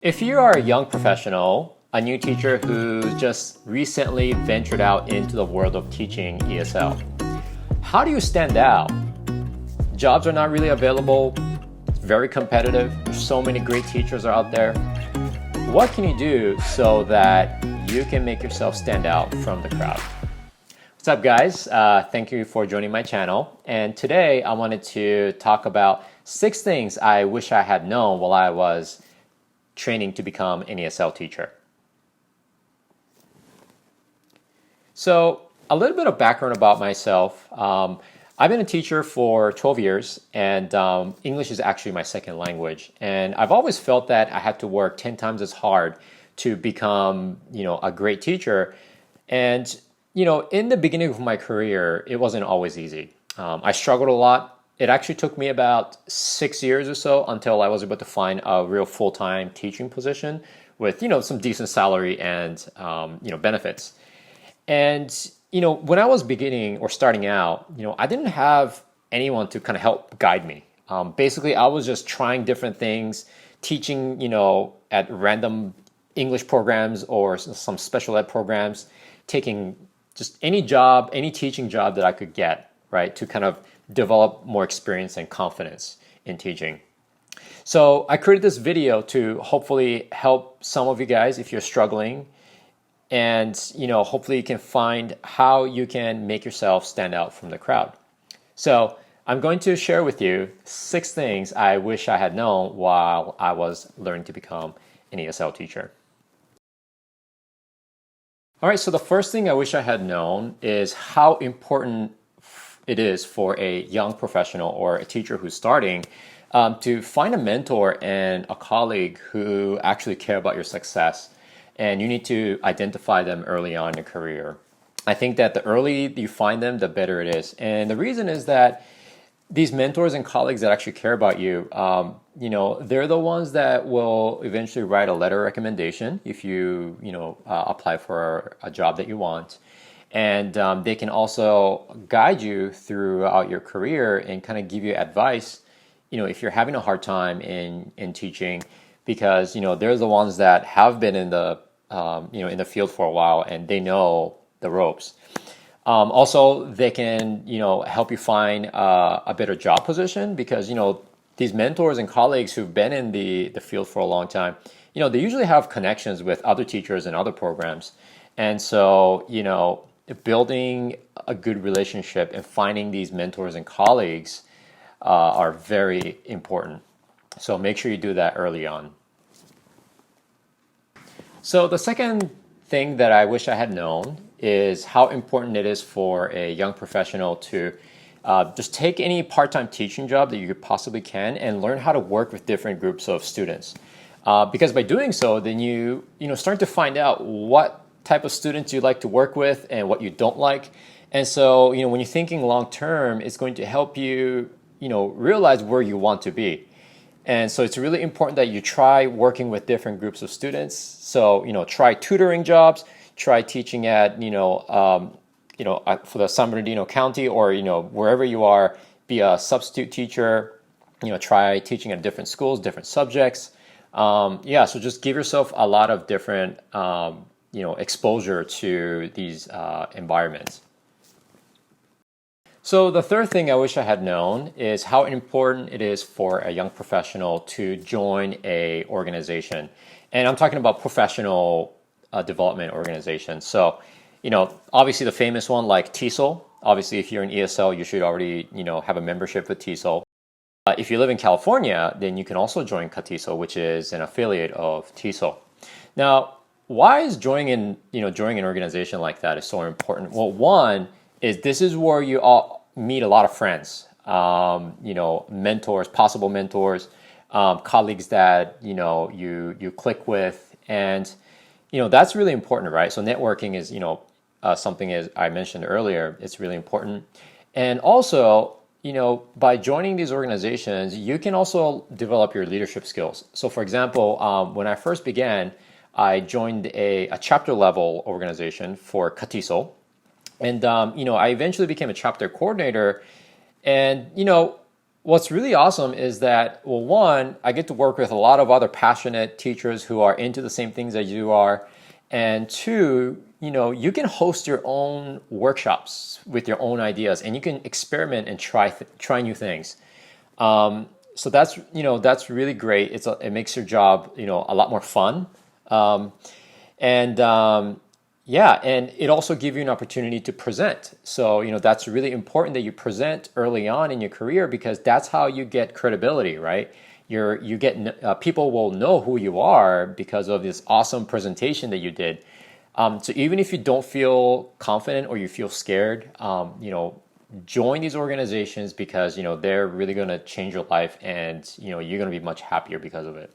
If you are a young professional, a new teacher who just recently ventured out into the world of teaching ESL, how do you stand out? Jobs are not really available, it's very competitive, there's so many great teachers out there. What can you do so that you can make yourself stand out from the crowd? What's up, guys? Thank you for joining my channel. And today I wanted to talk about 6 things I wish I had known while I was training to become an ESL teacher. So a little bit of background about myself. I've been a teacher for 12 years, and English is actually my second language. And I've always felt that I had to work 10 times as hard to become, a great teacher. And, in the beginning of my career, it wasn't always easy. I struggled a lot. It actually took me about 6 years or so until I was able to find a real full-time teaching position with, some decent salary and, benefits. And, when I was beginning or starting out, I didn't have anyone to kind of help guide me. Basically, I was just trying different things, teaching, at random English programs or some special ed programs, taking just any job, any teaching job that I could get, right, to kind of develop more experience and confidence in teaching. So I created this video to hopefully help some of you guys if you're struggling, and hopefully you can find how you can make yourself stand out from the crowd. So I'm going to share with you 6 things I wish I had known while I was learning to become an ESL teacher. All right, so the first thing I wish I had known is how important it is for a young professional or a teacher who's starting to find a mentor and a colleague who actually care about your success. And you need to identify them early on in your career. I think that the earlier you find them, the better it is. And the reason is that these mentors and colleagues that actually care about you, they're the ones that will eventually write a letter of recommendation if you, apply for a job that you want. And they can also guide you throughout your career and kind of give you advice, if you're having a hard time in teaching, because, they're the ones that have been in the, in the field for a while and they know the ropes. Also, they can, help you find a better job position because, these mentors and colleagues who've been in the field for a long time, they usually have connections with other teachers and other programs. And so, building a good relationship and finding these mentors and colleagues are very important. So make sure you do that early on. So the second thing that I wish I had known is how important it is for a young professional to just take any part-time teaching job that you possibly can and learn how to work with different groups of students. Because by doing so, then you start to find out what type of students you like to work with and what you don't like. And so, when you're thinking long term, it's going to help you, realize where you want to be. And so it's really important that you try working with different groups of students. So, try tutoring jobs, try teaching at, for the San Bernardino County or, wherever you are, be a substitute teacher, try teaching at different schools, different subjects. So just give yourself a lot of different, exposure to these environments. So the third thing I wish I had known is how important it is for a young professional to join a organization. And I'm talking about professional development organizations. So, obviously the famous one like TESOL. Obviously, if you're in ESL, you should already, have a membership with TESOL. If you live in California, then you can also join CATESOL, which is an affiliate of TESOL. Now, why is joining an organization like that is so important? Well, one is this is where you all meet a lot of friends, mentors, possible mentors, colleagues that, you click with. And, that's really important, right? So networking is, something as I mentioned earlier, it's really important. And also, by joining these organizations, you can also develop your leadership skills. So for example, when I first began, I joined a chapter level organization for CATESOL. And, I eventually became a chapter coordinator. And, What's really awesome is that, well, one, I get to work with a lot of other passionate teachers who are into the same things as you are. And two, you can host your own workshops with your own ideas and you can experiment and try new things. So that's really great. It makes your job, a lot more fun. Um, and yeah, and it also gives you an opportunity to present. So, that's really important that you present early on in your career because that's how you get credibility, right? You get people will know who you are because of this awesome presentation that you did. So even if you don't feel confident or you feel scared, join these organizations because they're really going to change your life, and you're going to be much happier because of it.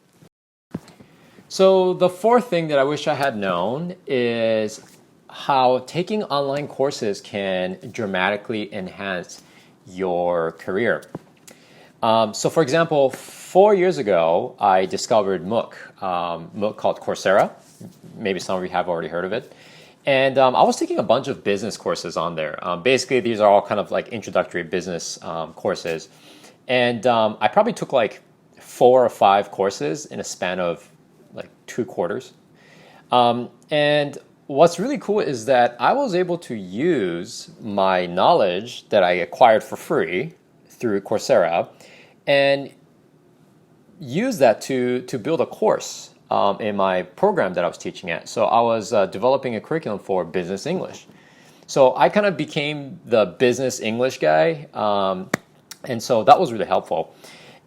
So the fourth thing that I wish I had known is how taking online courses can dramatically enhance your career. So for example, 4 years ago, I discovered MOOC called Coursera. Maybe some of you have already heard of it. And I was taking a bunch of business courses on there. Basically, these are all kind of like introductory business courses. And I probably took like 4 or 5 courses in a span of like 2 quarters. And what's really cool is that I was able to use my knowledge that I acquired for free through Coursera and use that to build a course in my program that I was teaching at. So I was developing a curriculum for business English. So I kind of became the business English guy. And so that was really helpful.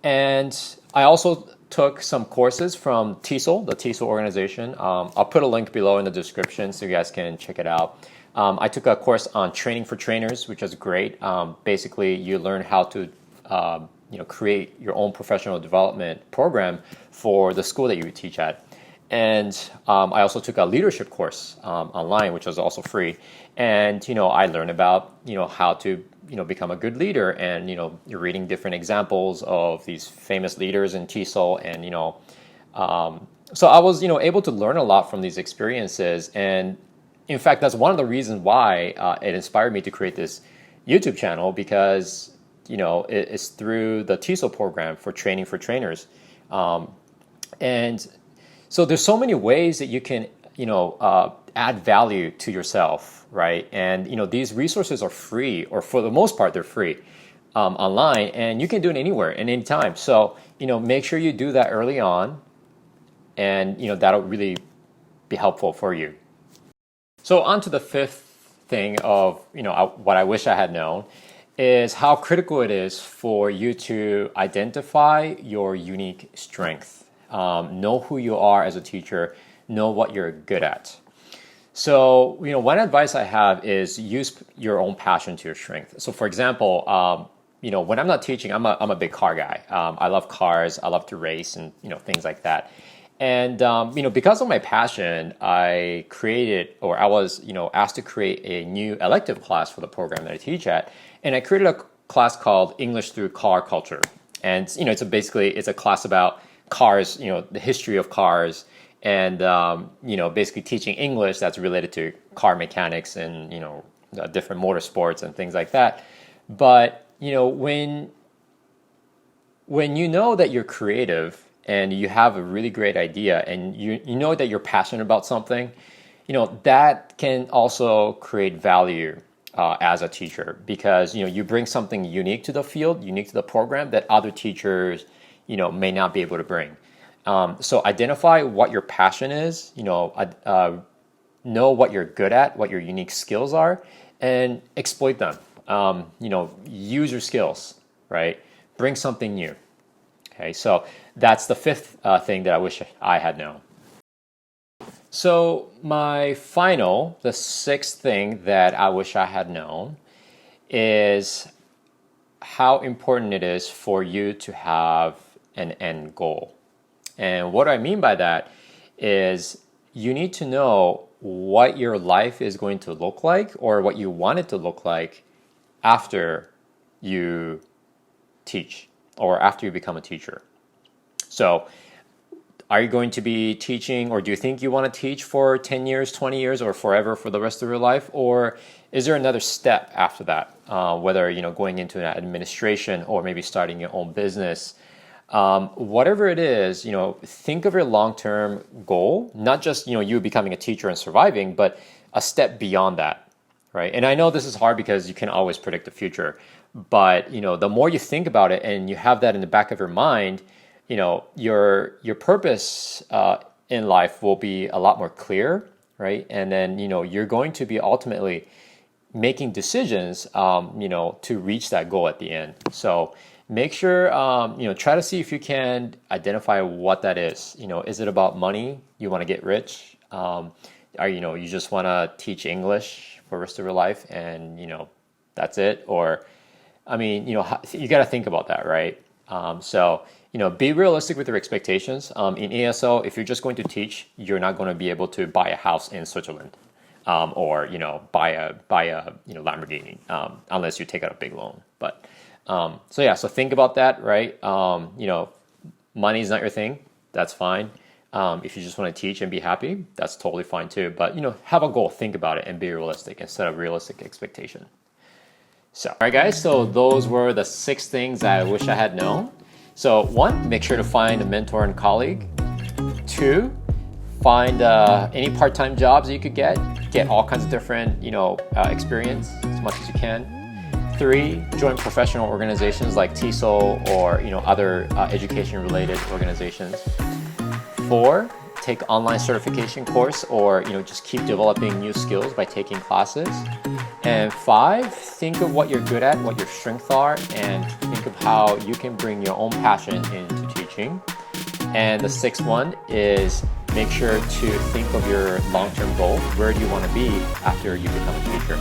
And I also took some courses from TESOL, the TESOL organization. I'll put a link below in the description so you guys can check it out. I took a course on training for trainers, which was great. Basically, you learn how to create your own professional development program for the school that you teach at. And I also took a leadership course online, which was also free. And I learned about how to become a good leader, and you're reading different examples of these famous leaders in TESOL, and so I was able to learn a lot from these experiences. And in fact, that's one of the reasons why it inspired me to create this YouTube channel, because it's through the TESOL program for training for trainers. And so there's so many ways that you can add value to yourself, right? And these resources are free, or for the most part they're free online, and you can do it anywhere and anytime. So make sure you do that early on, and that'll really be helpful for you. So on to the fifth thing of what I wish I had known is how critical it is for you to identify your unique strength. Know who you are as a teacher, know what you're good at. So, one advice I have is use your own passion to your strength. So, for example, when I'm not teaching, I'm a big car guy. I love cars. I love to race and things like that. And because of my passion, I was asked to create a new elective class for the program that I teach at, and I created a class called English Through Car Culture. And it's a class about cars, the history of cars, and basically teaching English that's related to car mechanics and different motorsports and things like that. But when you know that you're creative and you have a really great idea, and you know that you're passionate about something, that can also create value as a teacher, because you bring something unique to the field, unique to the program, that other teachers may not be able to bring. So identify what your passion is, know what you're good at, what your unique skills are, and exploit them. Use your skills, right? Bring something new. Okay, so that's the fifth thing that I wish I had known. So the sixth thing that I wish I had known is how important it is for you to have an end goal. And what I mean by that is you need to know what your life is going to look like, or what you want it to look like after you teach or after you become a teacher. So Are you going to be teaching, or do you think you want to teach for 10 years, 20 years, or forever for the rest of your life? Or is there another step after that? Whether, going into an administration or maybe starting your own business. Whatever it is, think of your long-term goal, not just, you becoming a teacher and surviving, but a step beyond that, right? And I know this is hard because you can always predict the future, but, the more you think about it and you have that in the back of your mind, your purpose in life will be a lot more clear, right? And then, you're going to be ultimately making decisions, to reach that goal at the end. So make sure, try to see if you can identify what that is. Is it about money? You want to get rich? You just want to teach English for the rest of your life and, that's it? Or, you got to think about that, right? So, be realistic with your expectations. In ESL, if you're just going to teach, you're not going to be able to buy a house in Switzerland, or buy a Lamborghini, unless you take out a big loan. But so think about that, right? Money is not your thing. That's fine. If you just want to teach and be happy, that's totally fine too. But have a goal, think about it, and be realistic instead of realistic expectation. So, all right, guys. So those were the 6 things I wish I had known. So 1, make sure to find a mentor and colleague. 2, find any part-time jobs that you could get all kinds of different, experience as much as you can. 3, join professional organizations like TESOL or, other education-related organizations. 4, take online certification course or, just keep developing new skills by taking classes. And 5, think of what you're good at, what your strengths are, and think of how you can bring your own passion into teaching. And the 6th one is make sure to think of your long-term goal. Where do you want to be after you become a teacher?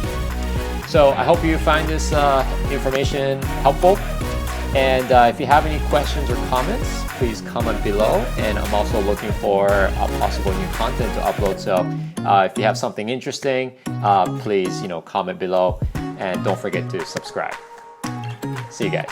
So I hope you find this information helpful. And if you have any questions or comments, please comment below. And I'm also looking for possible new content to upload. So if you have something interesting, please comment below. And don't forget to subscribe. See you guys.